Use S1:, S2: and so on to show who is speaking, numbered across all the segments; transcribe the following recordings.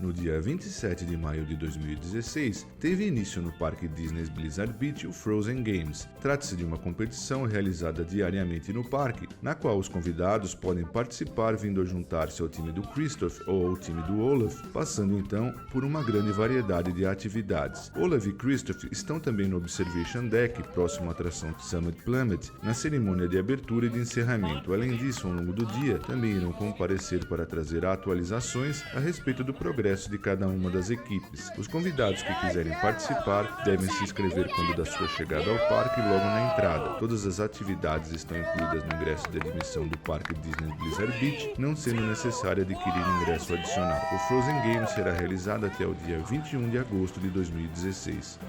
S1: No dia 27 de maio de 2016, teve início no parque Disney Blizzard Beach o Frozen Games. Trata-se de uma competição realizada diariamente no parque, na qual os convidados podem participar vindo a juntar-se ao time do Kristoff ou ao time do Olaf, passando então por uma grande variedade de atividades. Olaf e Kristoff estão também no Observation Deck, próximo à atração Summit Plummet, na cerimônia de abertura e de encerramento. Além disso, ao longo do dia, também irão comparecer para trazer atualizações a respeito do progresso de cada uma das equipes. Os convidados que quiserem participar devem se inscrever quando da sua chegada ao parque e logo na entrada. Todas as atividades estão incluídas no ingresso de admissão do parque Disney Blizzard Beach, não sendo necessário adquirir ingresso adicional. O Frozen Games será realizado até o dia 21 de agosto de 2016.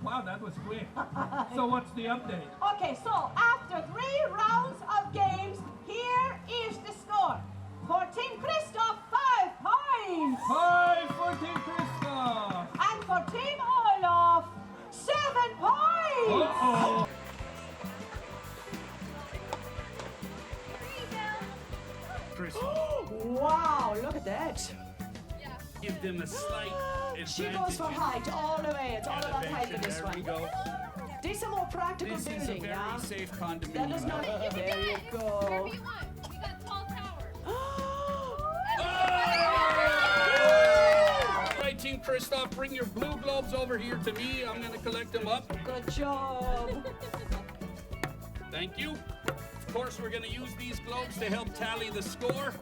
S2: Wow, that was quick. So what's the update?
S3: Okay, so after 3 rounds of games, here is the score. For Team Kristoff, 5 points.
S2: 5 for Team Kristoff.
S3: And for Team Olaf, 7 points.
S2: Uh-oh.
S3: Wow, look at that.
S2: Give them a slight
S3: She
S2: advantage.
S3: goes for height all the way. It's all about height in this
S2: There we
S3: one.
S2: go.
S3: These are more practical
S2: This is a
S3: building,
S2: very
S3: yeah?
S2: safe
S3: That is
S2: condominium.
S3: not. There you
S4: Whatever
S3: go.
S4: you want. We got tall towers.
S2: All right, Team Kristoff, bring your blue globes over here to me. I'm going to collect them up.
S3: Good job.
S2: Thank you. Of course, we're going to use these globes to help tally the score.